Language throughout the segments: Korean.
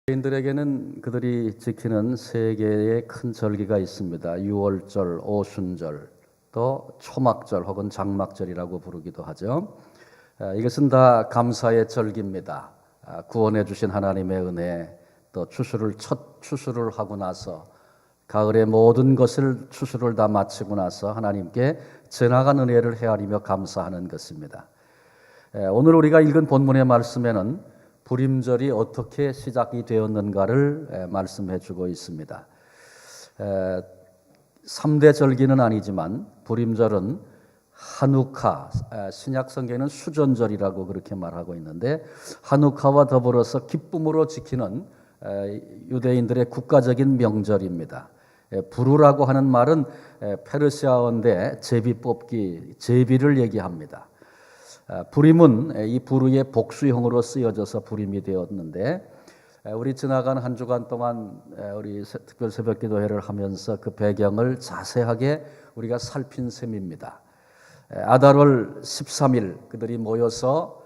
유대인들에게는 그들이 지키는 세 개의 큰 절기가 있습니다. 유월절, 오순절, 또 초막절 혹은 장막절이라고 부르기도 하죠. 이것은 다 감사의 절기입니다. 구원해 주신 하나님의 은혜, 또 첫 추수를 하고 나서 가을의 모든 것을 추수를 다 마치고 나서 하나님께 전하간 은혜를 헤아리며 감사하는 것입니다. 오늘 우리가 읽은 본문의 말씀에는 불임절이 어떻게 시작이 되었는가를 말씀해 주고 있습니다. 3대 절기는 아니지만 불임절은 하누카, 신약 성경에는 수전절이라고 그렇게 말하고 있는데, 하누카와 더불어서 기쁨으로 지키는 유대인들의 국가적인 명절입니다. 부르라고 하는 말은 페르시아어인데 제비 뽑기, 제비를 얘기합니다. 불임은 이 부르의 복수형으로 쓰여져서 불임이 되었는데, 우리 지나간 한 주간 동안 우리 특별 새벽 기도회를 하면서 그 배경을 자세하게 우리가 살핀 셈입니다. 아달월 13일 그들이 모여서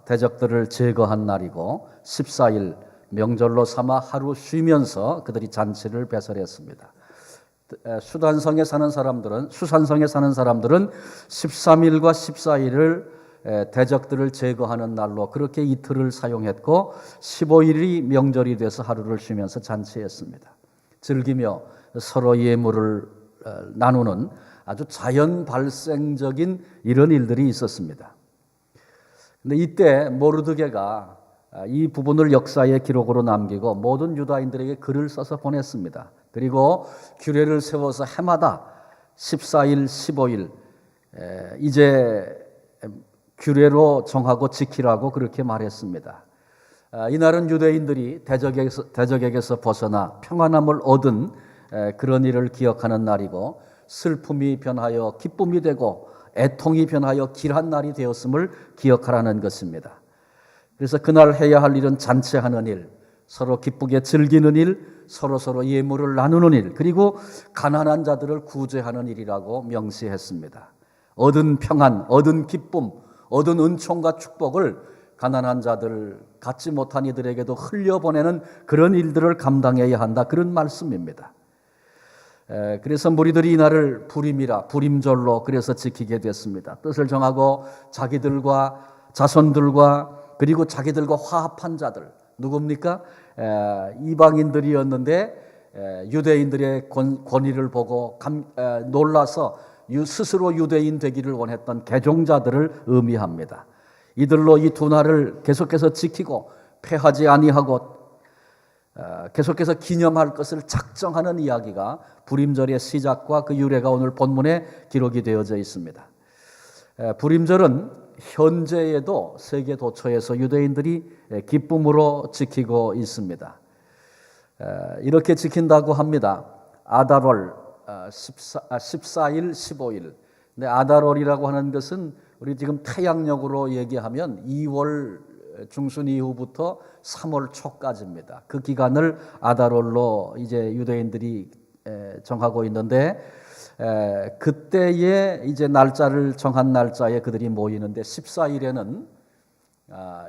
대적들을 제거한 날이고, 14일 명절로 삼아 하루 쉬면서 그들이 잔치를 배설했습니다. 수산성에 사는 사람들은 13일과 14일을 대적들을 제거하는 날로 그렇게 이틀을 사용했고, 15일이 명절이 돼서 하루를 쉬면서 잔치했습니다. 즐기며 서로 예물을 나누는 아주 자연 발생적인 이런 일들이 있었습니다. 근데 이때 모르드게가 이 부분을 역사의 기록으로 남기고 모든 유다인들에게 글을 써서 보냈습니다. 그리고 규례를 세워서 해마다 14일, 15일 이제 규례로 정하고 지키라고 그렇게 말했습니다. 이날은 유대인들이 대적에게서 벗어나 평안함을 얻은 그런 일을 기억하는 날이고, 슬픔이 변하여 기쁨이 되고 애통이 변하여 길한 날이 되었음을 기억하라는 것입니다. 그래서 그날 해야 할 일은 잔치하는 일, 서로 기쁘게 즐기는 일, 서로 예물을 나누는 일, 그리고 가난한 자들을 구제하는 일이라고 명시했습니다. 얻은 평안, 얻은 기쁨, 얻은 은총과 축복을 가난한 자들, 갖지 못한 이들에게도 흘려보내는 그런 일들을 감당해야 한다, 그런 말씀입니다. 그래서 무리들이 이날을 불임절로 그래서 지키게 됐습니다. 뜻을 정하고 자기들과 자손들과 그리고 자기들과 화합한 자들, 누굽니까? 이방인들이었는데 유대인들의 권위를 보고 놀라서 스스로 유대인 되기를 원했던 개종자들을 의미합니다. 이들로 이 두 날을 계속해서 지키고 패하지 아니하고 계속해서 기념할 것을 작정하는 이야기가 불임절의 시작과 그 유래가 오늘 본문에 기록이 되어져 있습니다. 불임절은 현재에도 세계 도처에서 유대인들이 기쁨으로 지키고 있습니다. 이렇게 지킨다고 합니다. 아달월 14일, 15일. 근데 아달월이라고 하는 것은 우리 지금 태양력으로 얘기하면 2월 중순 이후부터 3월 초까지입니다. 그 기간을 아달월로 이제 유대인들이 정하고 있는데, 그때에 이제 날짜를 정한 날짜에 그들이 모이는데, 14일에는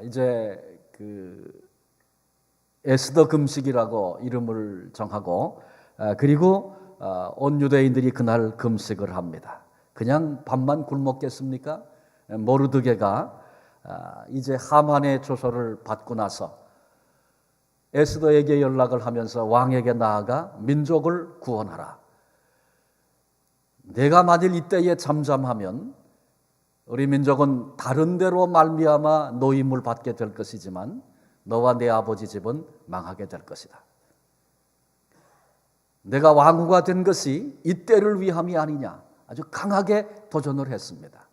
이제 그 에스더 금식이라고 이름을 정하고, 그리고 온 유대인들이 그날 금식을 합니다. 그냥 밥만 굶었겠습니까? 모르드게가 이제 하만의 조서를 받고 나서 에스더에게 연락을 하면서 왕에게 나아가 민족을 구원하라. 내가 만일 이때에 잠잠하면 우리 민족은 다른 데로 말미암아 노임을 받게 될 것이지만 너와 내 아버지 집은 망하게 될 것이다. 내가 왕후가 된 것이 이때를 위함이 아니냐, 아주 강하게 도전을 했습니다.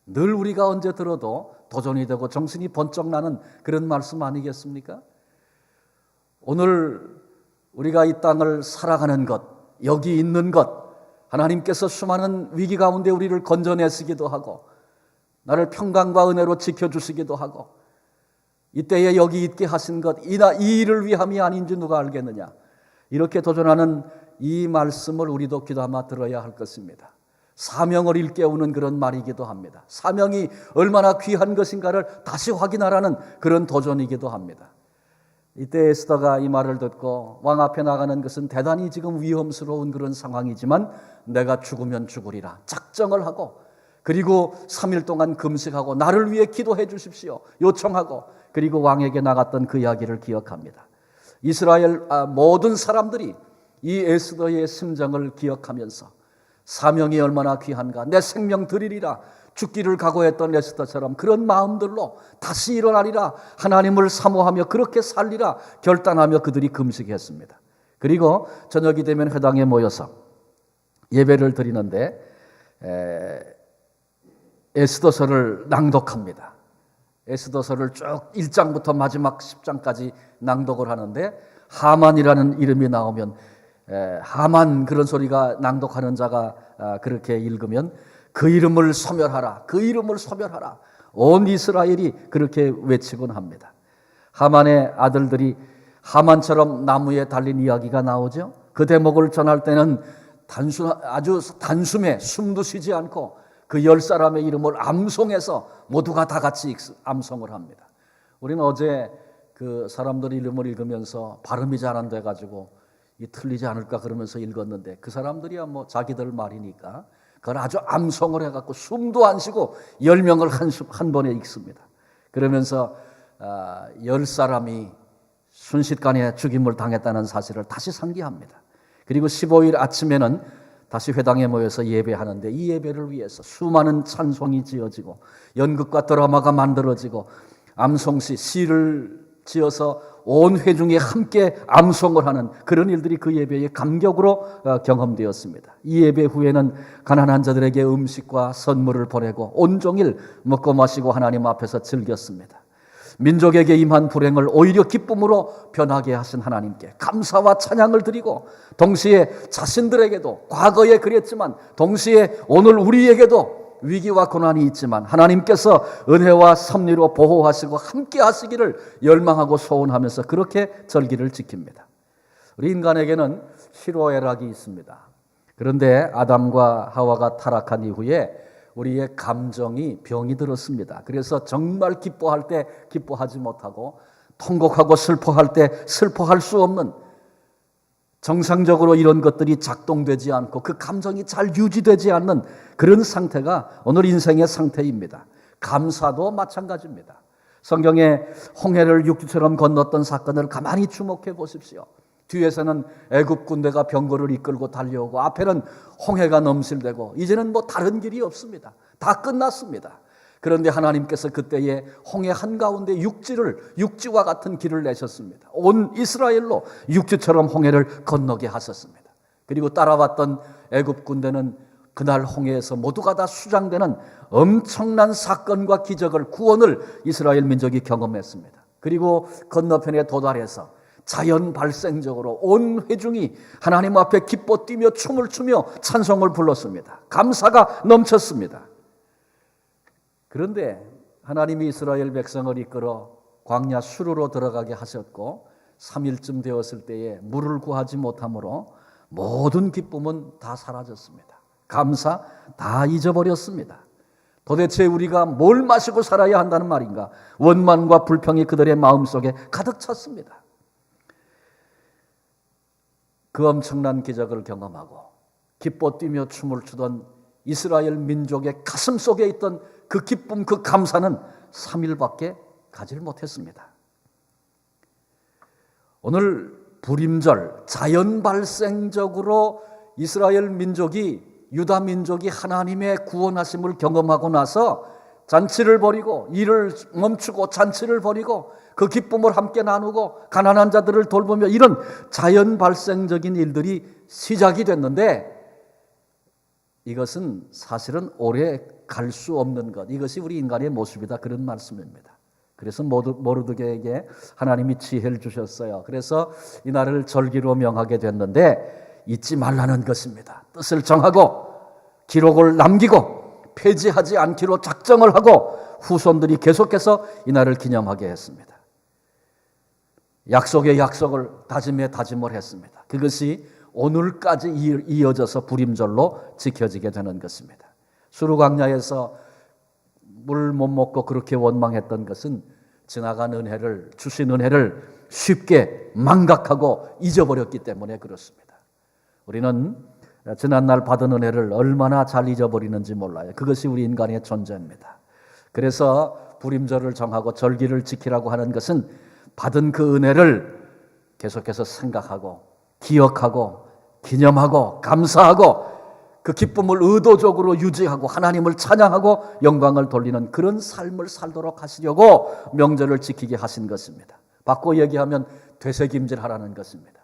늘 우리가 언제 들어도 도전이 되고 정신이 번쩍 나는 그런 말씀 아니겠습니까? 오늘 우리가 이 땅을 살아가는 것, 여기 있는 것, 하나님께서 수많은 위기 가운데 우리를 건져내시기도 하고 나를 평강과 은혜로 지켜주시기도 하고 이때에 여기 있게 하신 것, 이 일을 위함이 아닌지 누가 알겠느냐, 이렇게 도전하는 이 말씀을 우리도 귀담아 들어야 할 것입니다. 사명을 일깨우는 그런 말이기도 합니다. 사명이 얼마나 귀한 것인가를 다시 확인하라는 그런 도전이기도 합니다. 이때 에스더가 이 말을 듣고 왕 앞에 나가는 것은 대단히 지금 위험스러운 그런 상황이지만 내가 죽으면 죽으리라 작정을 하고, 그리고 3일 동안 금식하고 나를 위해 기도해 주십시오 요청하고, 그리고 왕에게 나갔던 그 이야기를 기억합니다. 이스라엘 모든 사람들이 이 에스더의 심정을 기억하면서 사명이 얼마나 귀한가, 내 생명 드리리라 죽기를 각오했던 에스더처럼 그런 마음들로 다시 일어나리라, 하나님을 사모하며 그렇게 살리라 결단하며 그들이 금식했습니다. 그리고 저녁이 되면 회당에 모여서 예배를 드리는데 에스더서를 낭독합니다. 에스더서를 쭉 1장부터 마지막 10장까지 낭독을 하는데, 하만이라는 이름이 나오면 하만 그런 소리가 낭독하는 자가 그렇게 읽으면 그 이름을 소멸하라, 그 이름을 소멸하라, 온 이스라엘이 그렇게 외치곤 합니다. 하만의 아들들이 하만처럼 나무에 달린 이야기가 나오죠. 그 대목을 전할 때는 아주 단숨에 숨도 쉬지 않고 그 10사람의 이름을 암송해서 모두가 다 같이 암송을 합니다. 우리는 어제 그 사람들 이름을 읽으면서 발음이 잘 안 돼가지고 이 틀리지 않을까 그러면서 읽었는데, 그 사람들이야 뭐 자기들 말이니까 그걸 아주 암송을 해갖고 숨도 안 쉬고 10명을 한 번에 읽습니다. 그러면서 10사람이 순식간에 죽임을 당했다는 사실을 다시 상기합니다. 그리고 15일 아침에는 다시 회당에 모여서 예배하는데, 이 예배를 위해서 수많은 찬송이 지어지고 연극과 드라마가 만들어지고 암송시, 시를 지어서 온 회중이 함께 암송을 하는 그런 일들이 그 예배의 감격으로 경험되었습니다. 이 예배 후에는 가난한 자들에게 음식과 선물을 보내고 온종일 먹고 마시고 하나님 앞에서 즐겼습니다. 민족에게 임한 불행을 오히려 기쁨으로 변하게 하신 하나님께 감사와 찬양을 드리고, 동시에 자신들에게도 과거에 그랬지만 동시에 오늘 우리에게도 위기와 고난이 있지만 하나님께서 은혜와 섭리로 보호하시고 함께 하시기를 열망하고 소원하면서 그렇게 절기를 지킵니다. 우리 인간에게는 희로애락이 있습니다. 그런데 아담과 하와가 타락한 이후에 우리의 감정이 병이 들었습니다. 그래서 정말 기뻐할 때 기뻐하지 못하고, 통곡하고 슬퍼할 때 슬퍼할 수 없는, 정상적으로 이런 것들이 작동되지 않고 그 감정이 잘 유지되지 않는 그런 상태가 오늘 인생의 상태입니다. 감사도 마찬가지입니다. 성경에 홍해를 육지처럼 건넜던 사건을 가만히 주목해 보십시오. 뒤에서는 애굽 군대가 병거를 이끌고 달려오고 앞에는 홍해가 넘실대고 이제는 뭐 다른 길이 없습니다. 다 끝났습니다. 그런데 하나님께서 그때에 홍해 한가운데 육지와 같은 길을 내셨습니다. 온 이스라엘로 육지처럼 홍해를 건너게 하셨습니다. 그리고 따라왔던 애굽 군대는 그날 홍해에서 모두가 다 수장되는 엄청난 사건과 기적을, 구원을 이스라엘 민족이 경험했습니다. 그리고 건너편에 도달해서 자연 발생적으로 온 회중이 하나님 앞에 기뻐 뛰며 춤을 추며 찬송을 불렀습니다. 감사가 넘쳤습니다. 그런데 하나님이 이스라엘 백성을 이끌어 광야 수르로 들어가게 하셨고 3일쯤 되었을 때에 물을 구하지 못함으로 모든 기쁨은 다 사라졌습니다. 감사 다 잊어버렸습니다. 도대체 우리가 뭘 마시고 살아야 한다는 말인가? 원망과 불평이 그들의 마음속에 가득 찼습니다. 그 엄청난 기적을 경험하고 기뻐 뛰며 춤을 추던 이스라엘 민족의 가슴 속에 있던 그 기쁨, 그 감사는 3일밖에 가지를 못했습니다. 오늘 불임절, 자연 발생적으로 이스라엘 민족이, 유다 민족이 하나님의 구원하심을 경험하고 나서 잔치를 벌이고, 일을 멈추고 잔치를 벌이고 그 기쁨을 함께 나누고 가난한 자들을 돌보며 이런 자연 발생적인 일들이 시작이 됐는데, 이것은 사실은 오래 갈 수 없는 것, 이것이 우리 인간의 모습이다, 그런 말씀입니다. 그래서 모르드게에게 하나님이 지혜를 주셨어요. 그래서 이날을 절기로 명하게 됐는데 잊지 말라는 것입니다. 뜻을 정하고 기록을 남기고 폐지하지 않기로 작정을 하고 후손들이 계속해서 이날을 기념하게 했습니다. 약속의 약속을, 다짐의 다짐을 했습니다. 그것이 오늘까지 이어져서 불임절로 지켜지게 되는 것입니다. 수르 광야에서 물 못 먹고 그렇게 원망했던 것은 지나간 은혜를, 주신 은혜를 쉽게 망각하고 잊어버렸기 때문에 그렇습니다. 우리는 지난날 받은 은혜를 얼마나 잘 잊어버리는지 몰라요. 그것이 우리 인간의 존재입니다. 그래서 불임절을 정하고 절기를 지키라고 하는 것은 받은 그 은혜를 계속해서 생각하고 기억하고 기념하고 감사하고 그 기쁨을 의도적으로 유지하고 하나님을 찬양하고 영광을 돌리는 그런 삶을 살도록 하시려고 명절을 지키게 하신 것입니다. 바꿔 얘기하면 되새김질하라는 것입니다.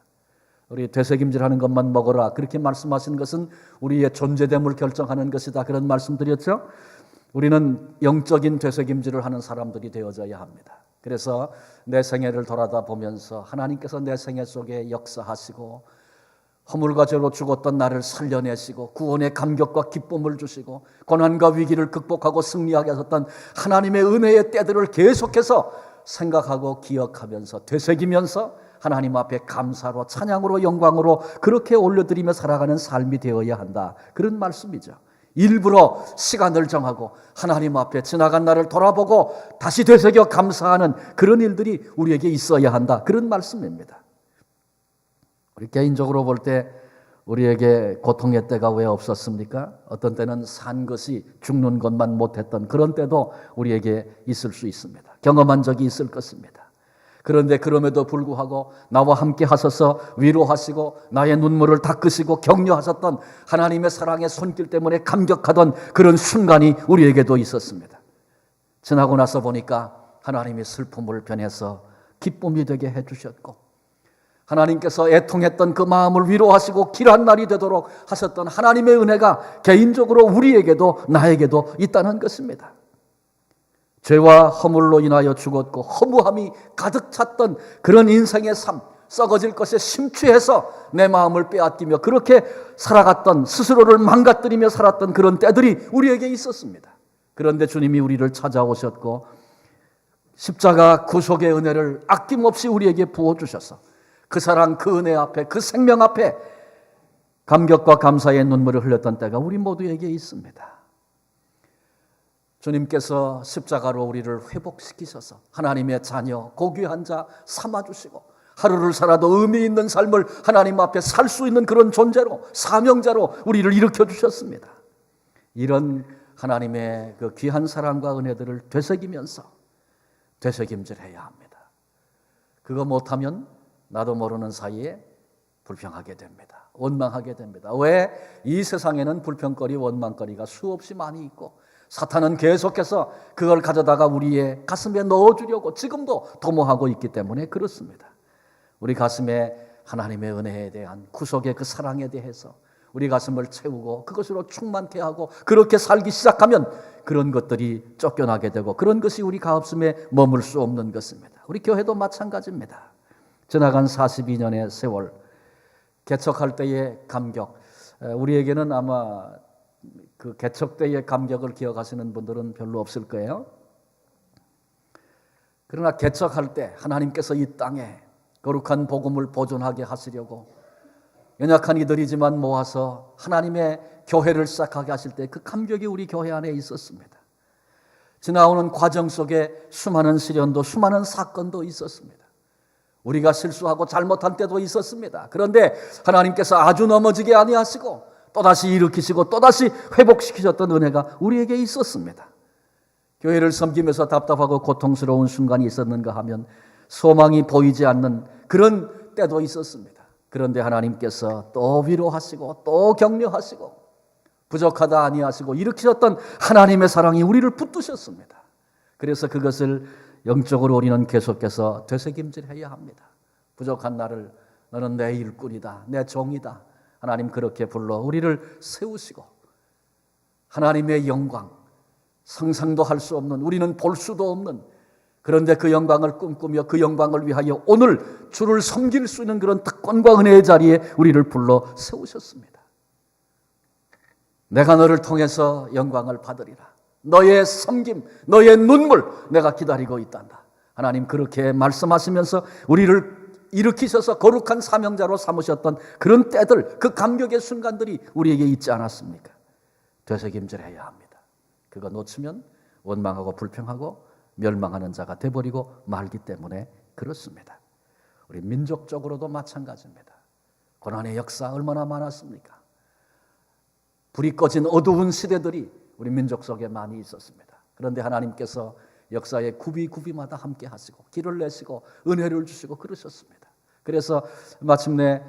우리 되새김질하는 것만 먹어라 그렇게 말씀하신 것은 우리의 존재됨을 결정하는 것이다 그런 말씀드렸죠. 우리는 영적인 되새김질을 하는 사람들이 되어져야 합니다. 그래서 내 생애를 돌아다 보면서 하나님께서 내 생애 속에 역사하시고 허물과 죄로 죽었던 나를 살려내시고 구원의 감격과 기쁨을 주시고 고난과 위기를 극복하고 승리하게 하셨던 하나님의 은혜의 때들을 계속해서 생각하고 기억하면서 되새기면서 하나님 앞에 감사로 찬양으로 영광으로 그렇게 올려드리며 살아가는 삶이 되어야 한다. 그런 말씀이죠. 일부러 시간을 정하고 하나님 앞에 지나간 날을 돌아보고 다시 되새겨 감사하는 그런 일들이 우리에게 있어야 한다. 그런 말씀입니다. 우리 개인적으로 볼 때 우리에게 고통의 때가 왜 없었습니까? 어떤 때는 산 것이 죽는 것만 못했던 그런 때도 우리에게 있을 수 있습니다. 경험한 적이 있을 것입니다. 그런데 그럼에도 불구하고 나와 함께 하셔서 위로하시고 나의 눈물을 닦으시고 격려하셨던 하나님의 사랑의 손길 때문에 감격하던 그런 순간이 우리에게도 있었습니다. 지나고 나서 보니까 하나님이 슬픔을 변해서 기쁨이 되게 해주셨고 하나님께서 애통했던 그 마음을 위로하시고 길한 날이 되도록 하셨던 하나님의 은혜가 개인적으로 우리에게도 나에게도 있다는 것입니다. 죄와 허물로 인하여 죽었고 허무함이 가득 찼던 그런 인생의 삶, 썩어질 것에 심취해서 내 마음을 빼앗기며 그렇게 살아갔던 스스로를 망가뜨리며 살았던 그런 때들이 우리에게 있었습니다. 그런데 주님이 우리를 찾아오셨고 십자가 구속의 은혜를 아낌없이 우리에게 부어주셔서 그 사랑, 그 은혜 앞에, 그 생명 앞에 감격과 감사의 눈물을 흘렸던 때가 우리 모두에게 있습니다. 주님께서 십자가로 우리를 회복시키셔서 하나님의 자녀, 고귀한 자 삼아주시고 하루를 살아도 의미 있는 삶을 하나님 앞에 살 수 있는 그런 존재로, 사명자로 우리를 일으켜주셨습니다. 이런 하나님의 그 귀한 사랑과 은혜들을 되새기면서 되새김질해야 합니다. 그거 못하면 나도 모르는 사이에 불평하게 됩니다. 원망하게 됩니다. 왜? 이 세상에는 불평거리, 원망거리가 수없이 많이 있고 사탄은 계속해서 그걸 가져다가 우리의 가슴에 넣어주려고 지금도 도모하고 있기 때문에 그렇습니다. 우리 가슴에 하나님의 은혜에 대한 구속의 그 사랑에 대해서 우리 가슴을 채우고 그것으로 충만케 하고 그렇게 살기 시작하면 그런 것들이 쫓겨나게 되고 그런 것이 우리 가슴에 머물 수 없는 것입니다. 우리 교회도 마찬가지입니다. 지나간 42년의 세월, 개척할 때의 감격, 우리에게는 아마 그 개척 때의 감격을 기억하시는 분들은 별로 없을 거예요. 그러나 개척할 때 하나님께서 이 땅에 거룩한 복음을 보존하게 하시려고 연약한 이들이지만 모아서 하나님의 교회를 시작하게 하실 때 그 감격이 우리 교회 안에 있었습니다. 지나오는 과정 속에 수많은 시련도 수많은 사건도 있었습니다. 우리가 실수하고 잘못한 때도 있었습니다. 그런데 하나님께서 아주 넘어지게 아니하시고 또다시 일으키시고 또다시 회복시키셨던 은혜가 우리에게 있었습니다. 교회를 섬기면서 답답하고 고통스러운 순간이 있었는가 하면 소망이 보이지 않는 그런 때도 있었습니다. 그런데 하나님께서 또 위로하시고 또 격려하시고 부족하다 아니하시고 일으키셨던 하나님의 사랑이 우리를 붙드셨습니다. 그래서 그것을 영적으로 우리는 계속해서 되새김질해야 합니다. 부족한 나를 너는 내 일꾼이다, 내 종이다. 하나님 그렇게 불러 우리를 세우시고 하나님의 영광, 상상도 할 수 없는, 우리는 볼 수도 없는, 그런데 그 영광을 꿈꾸며 그 영광을 위하여 오늘 주를 섬길 수 있는 그런 특권과 은혜의 자리에 우리를 불러 세우셨습니다. 내가 너를 통해서 영광을 받으리라. 너의 섬김, 너의 눈물 내가 기다리고 있단다. 하나님 그렇게 말씀하시면서 우리를 일으키셔서 거룩한 사명자로 삼으셨던 그런 때들, 그 감격의 순간들이 우리에게 있지 않았습니까? 되새김질해야 합니다. 그거 놓치면 원망하고 불평하고 멸망하는 자가 돼버리고 말기 때문에 그렇습니다. 우리 민족적으로도 마찬가지입니다. 고난의 역사 얼마나 많았습니까? 불이 꺼진 어두운 시대들이 우리 민족 속에 많이 있었습니다. 그런데 하나님께서 역사의 구비마다 함께 하시고 길을 내시고 은혜를 주시고 그러셨습니다. 그래서 마침내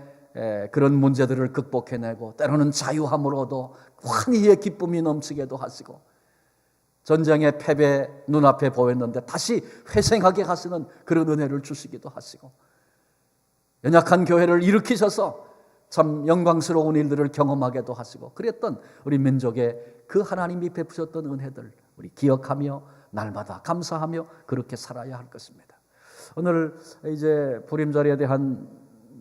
그런 문제들을 극복해내고 때로는 자유함으로도 환희의 기쁨이 넘치게도 하시고 전쟁의 패배 눈앞에 보였는데 다시 회생하게 하시는 그런 은혜를 주시기도 하시고 연약한 교회를 일으키셔서 참 영광스러운 일들을 경험하게도 하시고 그랬던 우리 민족의 그 하나님이 베푸셨던 은혜들 우리 기억하며 날마다 감사하며 그렇게 살아야 할 것입니다. 오늘 이제 부림절에 대한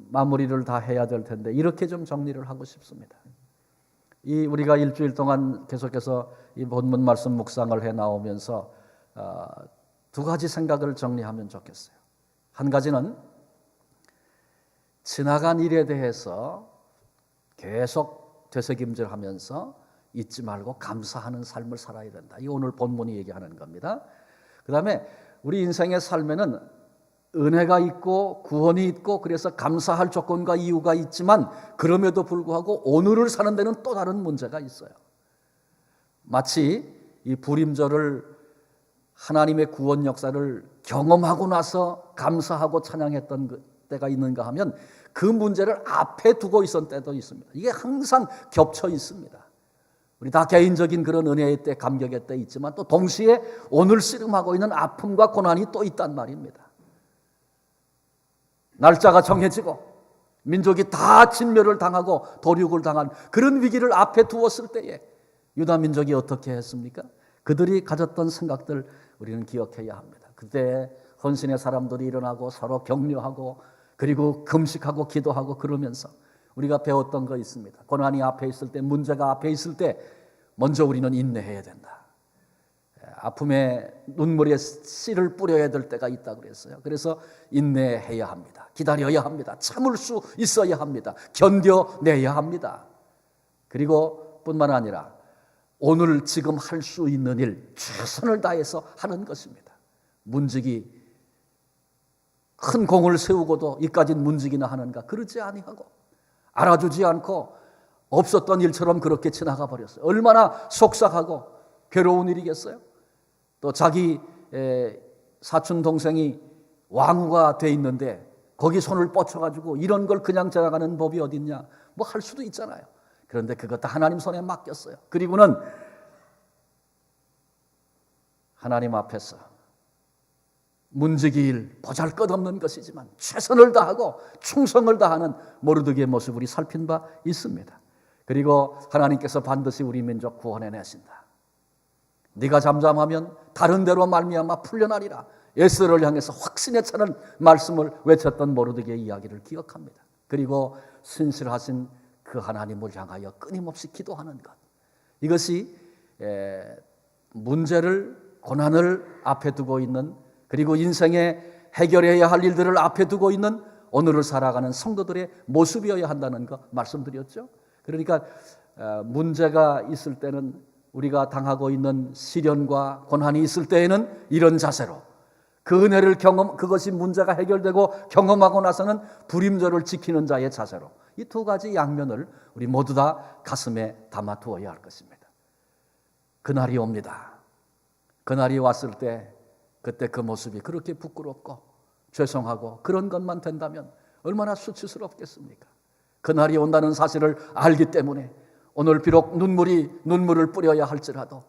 마무리를 다 해야 될 텐데 이렇게 좀 정리를 하고 싶습니다. 이 우리가 일주일 동안 계속해서 이 본문 말씀 묵상을 해 나오면서 두 가지 생각을 정리하면 좋겠어요. 한 가지는 지나간 일에 대해서 계속 되새김질하면서 잊지 말고 감사하는 삶을 살아야 된다. 이 오늘 본문이 얘기하는 겁니다. 그 다음에 우리 인생의 삶에는 은혜가 있고 구원이 있고 그래서 감사할 조건과 이유가 있지만 그럼에도 불구하고 오늘을 사는 데는 또 다른 문제가 있어요. 마치 이 부림절을 하나님의 구원 역사를 경험하고 나서 감사하고 찬양했던 때가 있는가 하면 그 문제를 앞에 두고 있었던 때도 있습니다. 이게 항상 겹쳐 있습니다. 우리 다 개인적인 그런 은혜의 때, 감격의 때 있지만 또 동시에 오늘 씨름하고 있는 아픔과 고난이 또 있단 말입니다. 날짜가 정해지고 민족이 다 진멸을 당하고 도륙을 당한 그런 위기를 앞에 두었을 때에 유다 민족이 어떻게 했습니까? 그들이 가졌던 생각들 우리는 기억해야 합니다. 그때 헌신의 사람들이 일어나고 서로 격려하고 그리고 금식하고 기도하고 그러면서 우리가 배웠던 거 있습니다. 고난이 앞에 있을 때, 문제가 앞에 있을 때 먼저 우리는 인내해야 된다. 아픔에 눈물의 씨를 뿌려야 될 때가 있다고 그랬어요. 그래서 인내해야 합니다. 기다려야 합니다. 참을 수 있어야 합니다. 견뎌내야 합니다. 그리고 뿐만 아니라 오늘 지금 할 수 있는 일 최선을 다해서 하는 것입니다. 문지기 큰 공을 세우고도 이까진 문지기나 하는가 그러지 아니하고 알아주지 않고 없었던 일처럼 그렇게 지나가 버렸어요. 얼마나 속상하고 괴로운 일이겠어요. 또 자기 사촌 동생이 왕후가 돼 있는데 거기 손을 뻗쳐가지고 이런 걸 그냥 지나가는 법이 어딨냐 뭐 할 수도 있잖아요. 그런데 그것도 하나님 손에 맡겼어요. 그리고는 하나님 앞에서 문지기 일 보잘것없는 것이지만 최선을 다하고 충성을 다하는 모르드게의 모습을 우리 살핀 바 있습니다. 그리고 하나님께서 반드시 우리 민족 구원해내신다. 네가 잠잠하면 다른 데로 말미암아 풀려나리라. 에스더를 향해서 확신에 차는 말씀을 외쳤던 모르드게의 이야기를 기억합니다. 그리고 신실하신 그 하나님을 향하여 끊임없이 기도하는 것. 이것이 문제를 고난을 앞에 두고 있는 그리고 인생에 해결해야 할 일들을 앞에 두고 있는 오늘을 살아가는 성도들의 모습이어야 한다는 거 말씀드렸죠. 그러니까 문제가 있을 때는 우리가 당하고 있는 시련과 고난이 있을 때에는 이런 자세로 그 은혜를 그것이 문제가 해결되고 경험하고 나서는 부림절을 지키는 자의 자세로 이 두 가지 양면을 우리 모두 다 가슴에 담아 두어야 할 것입니다. 그날이 옵니다. 그날이 왔을 때 그때 그 모습이 그렇게 부끄럽고 죄송하고 그런 것만 된다면 얼마나 수치스럽겠습니까? 그날이 온다는 사실을 알기 때문에 오늘 비록 눈물을 뿌려야 할지라도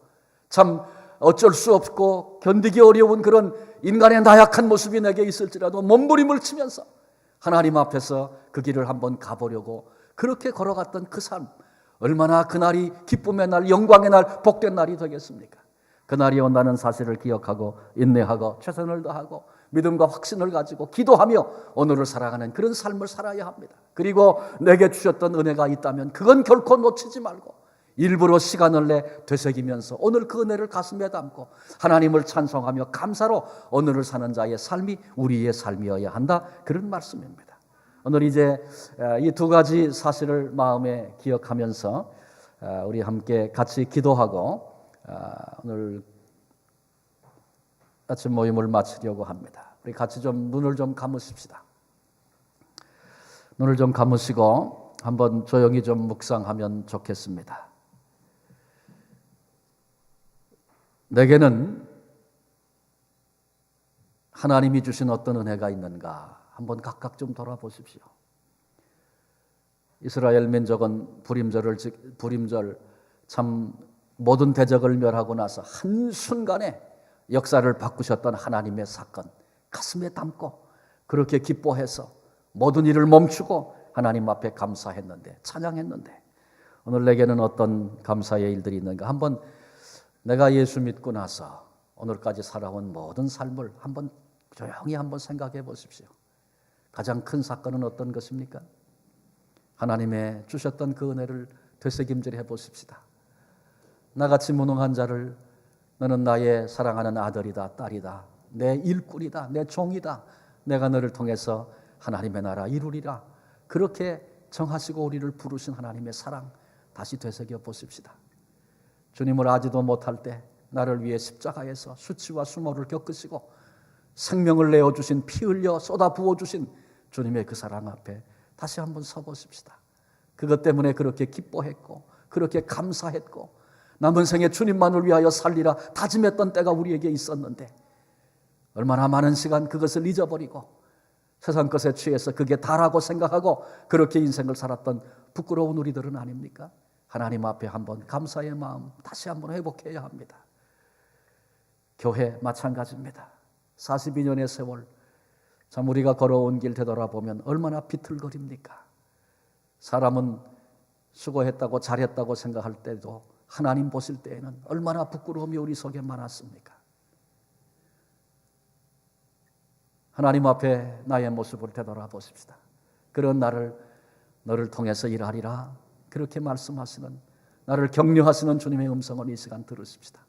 참 어쩔 수 없고 견디기 어려운 그런 인간의 나약한 모습이 내게 있을지라도 몸부림을 치면서 하나님 앞에서 그 길을 한번 가보려고 그렇게 걸어갔던 그 삶 얼마나 그날이 기쁨의 날, 영광의 날, 복된 날이 되겠습니까? 그날이 온다는 사실을 기억하고 인내하고 최선을 다하고 믿음과 확신을 가지고 기도하며 오늘을 살아가는 그런 삶을 살아야 합니다. 그리고 내게 주셨던 은혜가 있다면 그건 결코 놓치지 말고 일부러 시간을 내 되새기면서 오늘 그 은혜를 가슴에 담고 하나님을 찬송하며 감사로 오늘을 사는 자의 삶이 우리의 삶이어야 한다. 그런 말씀입니다. 오늘 이제 이 두 가지 사실을 마음에 기억하면서 우리 함께 같이 기도하고 오늘 아침 모임을 마치려고 합니다. 우리 같이 좀 눈을 좀 감으십시다. 눈을 좀 감으시고 한번 조용히 좀 묵상하면 좋겠습니다. 내게는 하나님이 주신 어떤 은혜가 있는가 한번 각각 좀 돌아보십시오. 이스라엘 민족은 불임절 참 모든 대적을 멸하고 나서 한순간에 역사를 바꾸셨던 하나님의 사건 가슴에 담고 그렇게 기뻐해서 모든 일을 멈추고 하나님 앞에 감사했는데 찬양했는데 오늘 내게는 어떤 감사의 일들이 있는가 한번 내가 예수 믿고 나서 오늘까지 살아온 모든 삶을 한번 조용히 한번 생각해 보십시오. 가장 큰 사건은 어떤 것입니까? 하나님의 주셨던 그 은혜를 되새김질해 보십시다. 나같이 무능한 자를 너는 나의 사랑하는 아들이다, 딸이다, 내 일꾼이다, 내 종이다. 내가 너를 통해서 하나님의 나라 이루리라. 그렇게 정하시고 우리를 부르신 하나님의 사랑 다시 되새겨 보십시다. 주님을 아지도 못할 때 나를 위해 십자가에서 수치와 수모를 겪으시고 생명을 내어주신 피 흘려 쏟아 부어주신 주님의 그 사랑 앞에 다시 한번 서보십시다. 그것 때문에 그렇게 기뻐했고 그렇게 감사했고 남은 생에 주님만을 위하여 살리라 다짐했던 때가 우리에게 있었는데 얼마나 많은 시간 그것을 잊어버리고 세상 것에 취해서 그게 다라고 생각하고 그렇게 인생을 살았던 부끄러운 우리들은 아닙니까? 하나님 앞에 한번 감사의 마음 다시 한번 회복해야 합니다. 교회 마찬가지입니다. 42년의 세월 참 우리가 걸어온 길 되돌아보면 얼마나 비틀거립니까? 사람은 수고했다고 잘했다고 생각할 때도 하나님 보실 때에는 얼마나 부끄러움이 우리 속에 많았습니까? 하나님 앞에 나의 모습을 되돌아보십시다. 그런 너를 통해서 일하리라 그렇게 말씀하시는 나를 격려하시는 주님의 음성을 이 시간 들으십시다.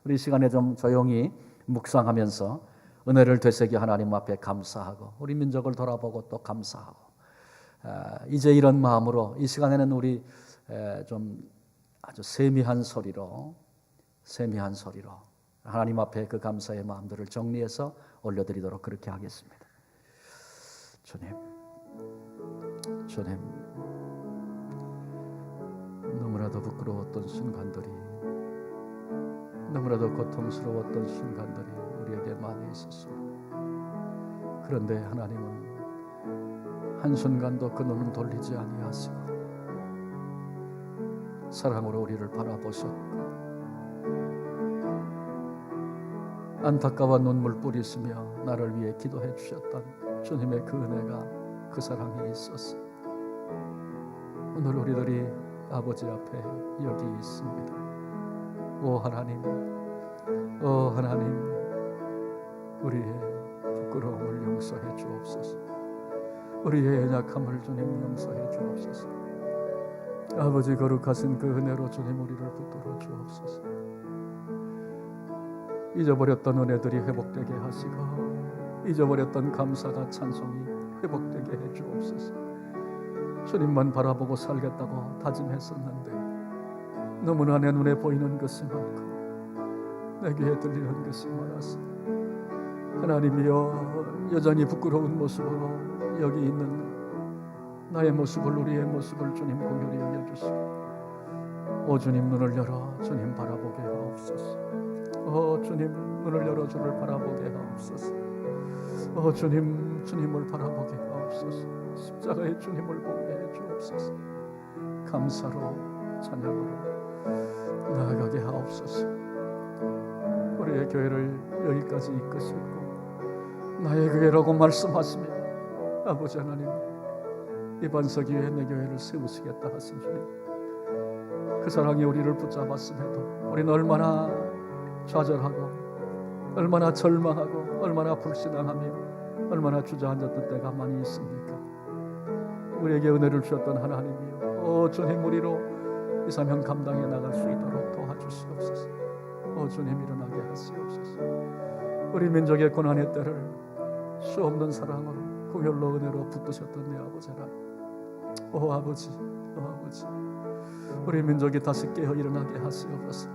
우리 이 시간에 좀 조용히 묵상하면서 은혜를 되새겨 하나님 앞에 감사하고 우리 민족을 돌아보고 또 감사하고 이제 이런 마음으로 이 시간에는 우리 좀 아주 세미한 소리로 하나님 앞에 그 감사의 마음들을 정리해서 올려드리도록 그렇게 하겠습니다. 주님 너무나도 부끄러웠던 순간들이 너무나도 고통스러웠던 순간들이 우리에게 많이 있었습니다. 그런데 하나님은 한순간도 그 눈은 돌리지 아니하시고 사랑으로 우리를 바라보셨고 안타까워 눈물 뿌리시며 나를 위해 기도해 주셨던 주님의 그 은혜가 그 사랑이 있었어. 오늘 우리들이 아버지 앞에 여기 있습니다. 오 하나님 우리의 부끄러움을 용서해 주옵소서. 우리의 연약함을 주님 용서해 주옵소서. 아버지 거룩하신 그 은혜로 주님 우리를 붙들어 주옵소서. 잊어버렸던 은혜들이 회복되게 하시고 잊어버렸던 감사가 찬송이 회복되게 해 주옵소서. 주님만 바라보고 살겠다고 다짐했었는데 너무나 내 눈에 보이는 것이 많고 내 귀에 들리는 것이 많아서 하나님이여 여전히 부끄러운 모습으로 여기 있는 나의 모습을 우리의 모습을 주님 공연히 여겨주시고 오 주님 눈을 열어 주님 바라보게 하옵소서. 오 주님 눈을 열어 주를 바라보게 하옵소서. 오 주님을 바라보게 하옵소서. 십자가의 주님을 보게 해 주옵소서. 감사로 찬양으로 나아가게 하옵소서. 우리의 교회를 여기까지 이끄시고 나의 교회라고 말씀하시며 아버지 하나님 이 반석 위에 내 교회를 세우시겠다 하신 주님 그 사랑이 우리를 붙잡았음에도 우리는 얼마나 좌절하고 얼마나 절망하고 얼마나 불신앙하며 얼마나 주저앉았던 때가 많이 있습니까? 우리에게 은혜를 주셨던 하나님이여 오 주님 우리로 이 사명 감당해 나갈 수 있도록 도와주시옵소서. 오 주님 일어나게 하시옵소서. 우리 민족의 고난의 때를 수없는 사랑으로 구별로 은혜로 붙드셨던 내 아버지 하나님 오 아버지 우리 민족이 다시 깨어 일어나게 하시옵소서.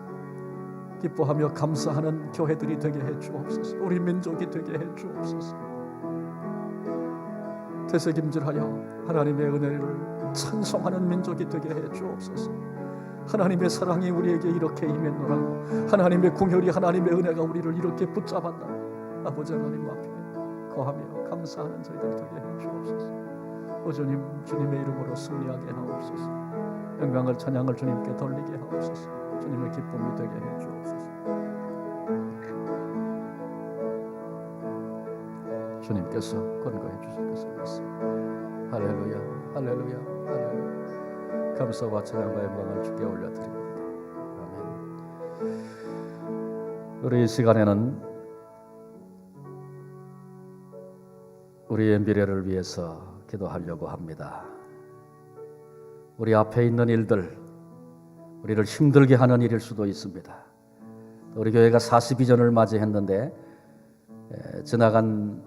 기뻐하며 감사하는 교회들이 되게 해 주옵소서. 우리 민족이 되게 해 주옵소서. 되새김질하여 하나님의 은혜를 찬송하는 민족이 되게 해 주옵소서. 하나님의 사랑이 우리에게 이렇게 임했노라고, 하나님의 궁혈이, 하나님의 은혜가 우리를 이렇게 붙잡았다. 아버지 하나님 앞에 거하며 감사하는 저희들 되게 해 주옵소서. 주님, 주님의 이름으로 승리하게 하옵소서. 영광을 찬양을 주님께 돌리게 하옵소서. 주님의 기쁨이 되게 해 주옵소서. 주님께서 권고해 주실 것을 믿습니다. 할렐루야, 할렐루야, 할렐루야. 감사와 찬양과 영광을 주께 올려드립니다. 아멘. 우리 이 시간에는 우리의 미래를 위해서 기도하려고 합니다. 우리 앞에 있는 일들, 우리를 힘들게 하는 일일 수도 있습니다. 우리 교회가 42전을 맞이했는데 지나간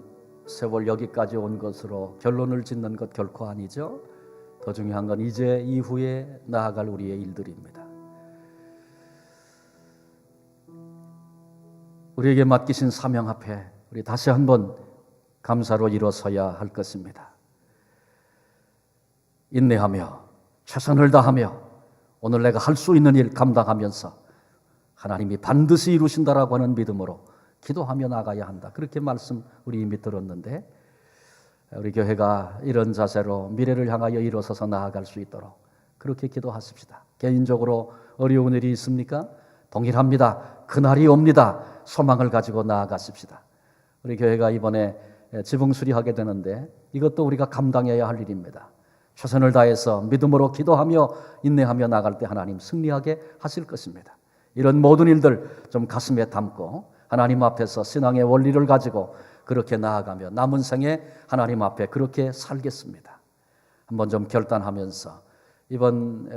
세월 여기까지 온 것으로 결론을 짓는 것 결코 아니죠. 더 중요한 건 이제 이후에 나아갈 우리의 일들입니다. 우리에게 맡기신 사명 앞에 우리 다시 한번 감사로 일어서야 할 것입니다. 인내하며 최선을 다하며 오늘 내가 할 수 있는 일 감당하면서 하나님이 반드시 이루신다라고 하는 믿음으로 기도하며 나가야 한다. 그렇게 말씀 우리 이미 들었는데, 우리 교회가 이런 자세로 미래를 향하여 일어서서 나아갈 수 있도록 그렇게 기도하십시다. 개인적으로 어려운 일이 있습니까? 동일합니다. 그날이 옵니다. 소망을 가지고 나아가십시다. 우리 교회가 이번에 지붕 수리하게 되는데 이것도 우리가 감당해야 할 일입니다. 최선을 다해서 믿음으로 기도하며 인내하며 나갈 때 하나님 승리하게 하실 것입니다. 이런 모든 일들 좀 가슴에 담고 하나님 앞에서 신앙의 원리를 가지고 그렇게 나아가며 남은 생에 하나님 앞에 그렇게 살겠습니다. 한번 좀 결단하면서 이번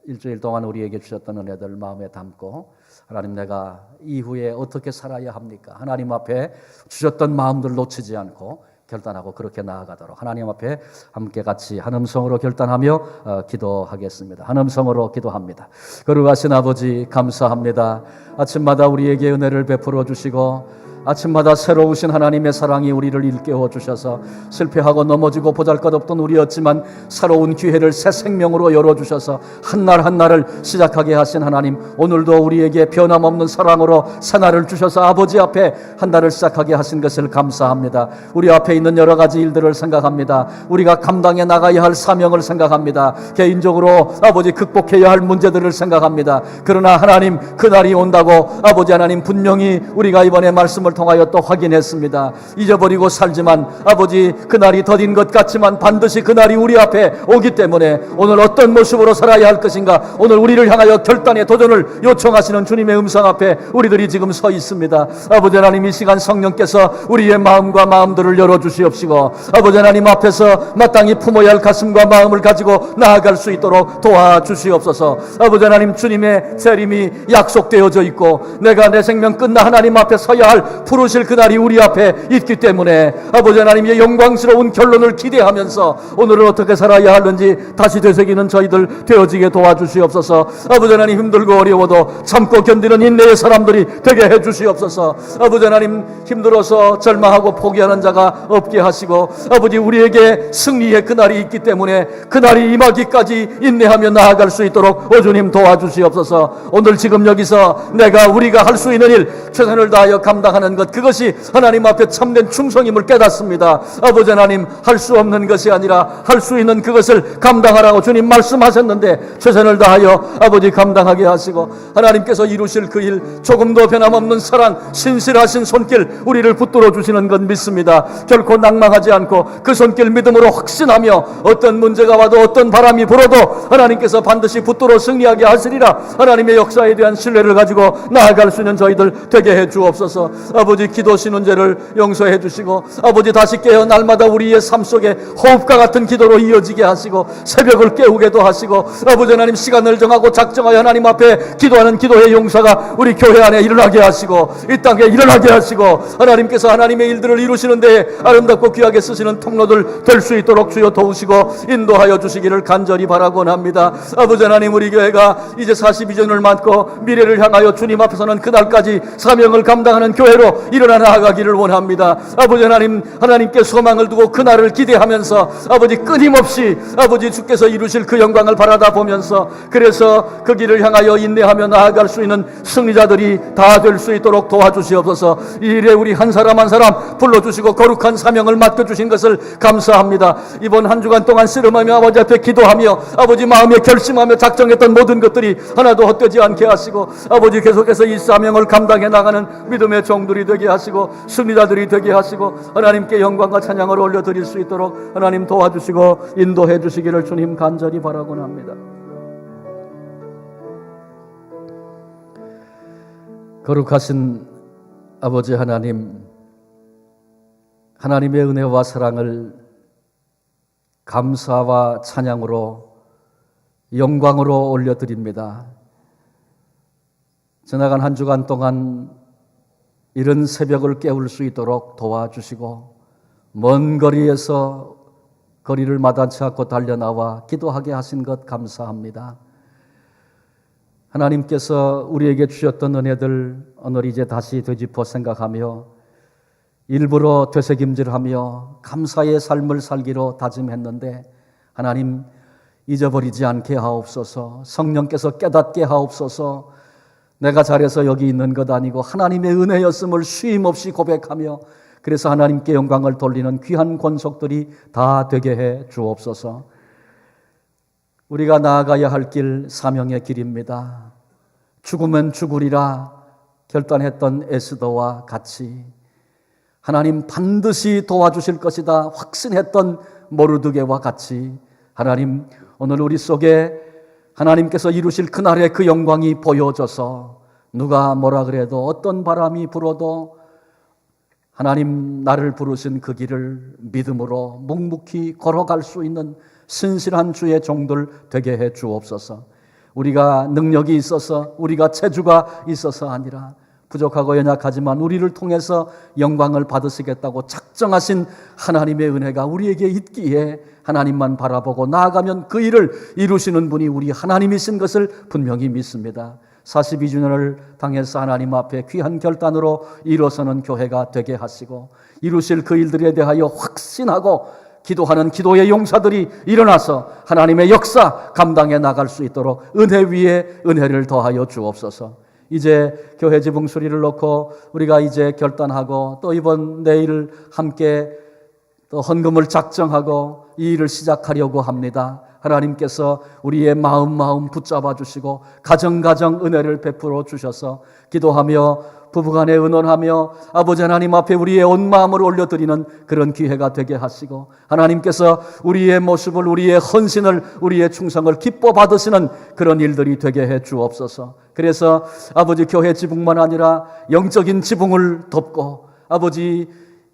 일주일 동안 우리에게 주셨던 은혜들 마음에 담고 하나님, 내가 이후에 어떻게 살아야 합니까? 하나님 앞에 주셨던 마음들 놓치지 않고 결단하고 그렇게 나아가도록 하나님 앞에 함께 같이 한 음성으로 결단하며 기도하겠습니다. 한 음성으로 기도합니다. 거룩하신 아버지, 감사합니다. 아침마다 우리에게 은혜를 베풀어 주시고 아침마다 새로우신 하나님의 사랑이 우리를 일깨워 주셔서 실패하고 넘어지고 보잘것없던 우리였지만 새로운 기회를 새 생명으로 열어주셔서 한날 한날을 시작하게 하신 하나님, 오늘도 우리에게 변함없는 사랑으로 새날을 주셔서 아버지 앞에 한날을 시작하게 하신 것을 감사합니다. 우리 앞에 있는 여러 가지 일들을 생각합니다. 우리가 감당해 나가야 할 사명을 생각합니다. 개인적으로 아버지 극복해야 할 문제들을 생각합니다. 그러나 하나님, 그날이 온다고 아버지 하나님 분명히 우리가 이번에 말씀을 통하여 또 확인했습니다. 잊어버리고 살지만 아버지, 그날이 더딘 것 같지만 반드시 그날이 우리 앞에 오기 때문에 오늘 어떤 모습으로 살아야 할 것인가, 오늘 우리를 향하여 결단의 도전을 요청하시는 주님의 음성 앞에 우리들이 지금 서 있습니다. 아버지 하나님, 이 시간 성령께서 우리의 마음과 마음들을 열어주시옵시고 아버지 하나님 앞에서 마땅히 품어야 할 가슴과 마음을 가지고 나아갈 수 있도록 도와주시옵소서. 아버지 하나님, 주님의 재림이 약속되어져 있고 내가 내 생명 끝나 하나님 앞에 서야 할 부르실 그날이 우리 앞에 있기 때문에 아버지 하나님의 영광스러운 결론을 기대하면서 오늘을 어떻게 살아야 하는지 다시 되새기는 저희들 되어지게 도와주시옵소서. 아버지 하나님, 힘들고 어려워도 참고 견디는 인내의 사람들이 되게 해주시옵소서. 아버지 하나님, 힘들어서 절망하고 포기하는 자가 없게 하시고 아버지, 우리에게 승리의 그날이 있기 때문에 그날이 임하기까지 인내하며 나아갈 수 있도록 주님 도와주시옵소서. 오늘 지금 여기서 우리가 할 수 있는 일 최선을 다하여 감당하는 것, 그것이 하나님 앞에 참된 충성임을 깨닫습니다. 아버지 하나님, 할 수 없는 것이 아니라 할 수 있는 그것을 감당하라고 주님 말씀하셨는데 최선을 다하여 아버지 감당하게 하시고 하나님께서 이루실 그 일, 조금도 변함없는 사랑, 신실하신 손길 우리를 붙들어 주시는 것 믿습니다. 결코 낭망하지 않고 그 손길 믿음으로 확신하며 어떤 문제가 와도 어떤 바람이 불어도 하나님께서 반드시 붙들어 승리하게 하시리라 하나님의 역사에 대한 신뢰를 가지고 나아갈 수 있는 저희들 되게 해 주옵소서. 아버지 기도 신은죄를 용서해 주시고 아버지 다시 깨어 날마다 우리의 삶 속에 호흡과 같은 기도로 이어지게 하시고 새벽을 깨우게도 하시고 아버지 하나님 시간을 정하고 작정하여 하나님 앞에 기도하는 기도의 용사가 우리 교회 안에 일어나게 하시고 이 땅에 일어나게 하시고 하나님께서 하나님의 일들을 이루시는 데에 아름답고 귀하게 쓰시는 통로들 될 수 있도록 주여 도우시고 인도하여 주시기를 간절히 바라곤 합니다. 아버지 하나님 우리 교회가 이제 42전을 맞고 미래를 향하여 주님 앞에 서는 그날까지 사명을 감당하는 교회로 일어나 나아가기를 원합니다. 아버지 하나님 하나님께 소망을 두고 그날을 기대하면서 아버지 끊임없이 아버지 주께서 이루실 그 영광을 바라다 보면서 그래서 그 길을 향하여 인내하며 나아갈 수 있는 승리자들이 다 될 수 있도록 도와주시옵소서. 이 일에 우리 한 사람 한 사람 불러주시고 거룩한 사명을 맡겨주신 것을 감사합니다. 이번 한 주간 동안 씨름하며 아버지 앞에 기도하며 아버지 마음에 결심하며 작정했던 모든 것들이 하나도 헛되지 않게 하시고 아버지 계속해서 이 사명을 감당해 나가는 믿음의 종들이 되게 하시고 승리자들이 되게 하시고 하나님께 영광과 찬양을 올려드릴 수 있도록 하나님 도와주시고 인도해 주시기를 주님 간절히 바라곤 합니다. 거룩하신 아버지 하나님, 하나님의 은혜와 사랑을 감사와 찬양으로 영광으로 올려드립니다. 지나간 한 주간 동안 이른 새벽을 깨울 수 있도록 도와주시고 먼 거리에서 거리를 마다치 않고 달려나와 기도하게 하신 것 감사합니다. 하나님께서 우리에게 주셨던 은혜들 오늘 이제 다시 되짚어 생각하며 일부러 되새김질하며 감사의 삶을 살기로 다짐했는데 하나님 잊어버리지 않게 하옵소서. 성령께서 깨닫게 하옵소서. 내가 잘해서 여기 있는 것 아니고 하나님의 은혜였음을 쉼없이 고백하며 그래서 하나님께 영광을 돌리는 귀한 권속들이 다 되게 해 주옵소서. 우리가 나아가야 할 길 사명의 길입니다. 죽으면 죽으리라 결단했던 에스더와 같이 하나님 반드시 도와주실 것이다 확신했던 모르드게와 같이 하나님 오늘 우리 속에 하나님께서 이루실 그날의 그 영광이 보여져서 누가 뭐라 그래도 어떤 바람이 불어도 하나님 나를 부르신 그 길을 믿음으로 묵묵히 걸어갈 수 있는 신실한 주의 종들 되게 해 주옵소서. 우리가 능력이 있어서 우리가 체주가 있어서 아니라 부족하고 연약하지만 우리를 통해서 영광을 받으시겠다고 작정하신 하나님의 은혜가 우리에게 있기에 하나님만 바라보고 나아가면 그 일을 이루시는 분이 우리 하나님이신 것을 분명히 믿습니다. 42주년을 당해서 하나님 앞에 귀한 결단으로 일어서는 교회가 되게 하시고 이루실 그 일들에 대하여 확신하고 기도하는 기도의 용사들이 일어나서 하나님의 역사 감당해 나갈 수 있도록 은혜 위에 은혜를 더하여 주옵소서. 이제 교회 지붕 소리를 놓고 우리가 이제 결단하고 또 이번 내일 함께 또 헌금을 작정하고 이 일을 시작하려고 합니다. 하나님께서 우리의 마음 붙잡아 주시고 가정 은혜를 베풀어 주셔서 기도하며 부부간에 의논하며 아버지 하나님 앞에 우리의 온 마음을 올려드리는 그런 기회가 되게 하시고 하나님께서 우리의 모습을 우리의 헌신을 우리의 충성을 기뻐 받으시는 그런 일들이 되게 해 주옵소서. 그래서 아버지 교회 지붕만 아니라 영적인 지붕을 덮고 아버지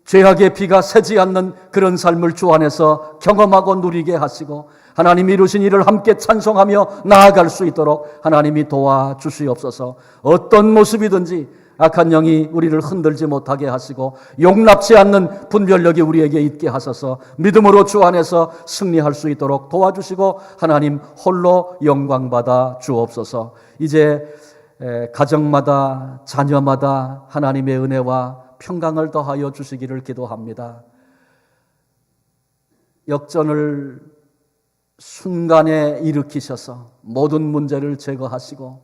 죄악의 비가 새지 않는 그런 삶을 주 안에서 경험하고 누리게 하시고 하나님이 이루신 일을 함께 찬송하며 나아갈 수 있도록 하나님이 도와주시옵소서. 어떤 모습이든지 악한 영이 우리를 흔들지 못하게 하시고 용납치 않는 분별력이 우리에게 있게 하소서. 믿음으로 주 안에서 승리할 수 있도록 도와주시고 하나님 홀로 영광받아 주옵소서. 이제 가정마다 자녀마다 하나님의 은혜와 평강을 더하여 주시기를 기도합니다. 역전을 순간에 일으키셔서 모든 문제를 제거하시고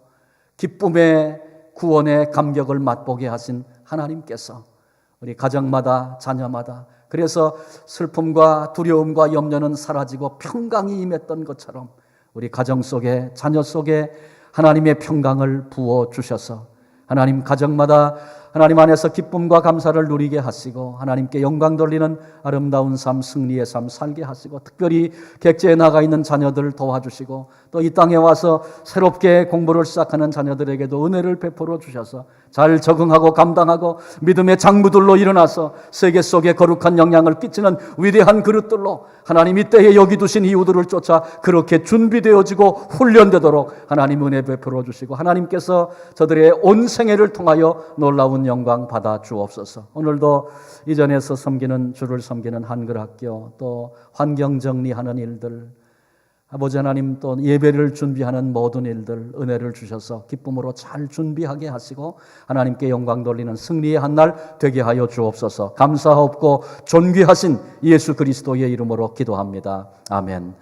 기쁨의 구원의 감격을 맛보게 하신 하나님께서 우리 가정마다 자녀마다 그래서 슬픔과 두려움과 염려는 사라지고 평강이 임했던 것처럼 우리 가정 속에 자녀 속에 하나님의 평강을 부어 주셔서 하나님 가정마다 하나님 안에서 기쁨과 감사를 누리게 하시고 하나님께 영광 돌리는 아름다운 삶, 승리의 삶 살게 하시고 특별히 객지에 나가 있는 자녀들 도와주시고 또 이 땅에 와서 새롭게 공부를 시작하는 자녀들에게도 은혜를 베풀어 주셔서 잘 적응하고 감당하고 믿음의 장부들로 일어나서 세계 속에 거룩한 영향을 끼치는 위대한 그릇들로 하나님 이때에 여기 두신 이유들을 쫓아 그렇게 준비되어지고 훈련되도록 하나님 은혜 베풀어 주시고 하나님께서 저들의 온 생애를 통하여 놀라운 영광 받아 주옵소서. 오늘도 이전에서 섬기는 주를 섬기는 한글학교 또 환경 정리하는 일들 아버지 하나님 또 예배를 준비하는 모든 일들 은혜를 주셔서 기쁨으로 잘 준비하게 하시고 하나님께 영광 돌리는 승리의 한 날 되게 하여 주옵소서. 감사하옵고 존귀하신 예수 그리스도의 이름으로 기도합니다. 아멘.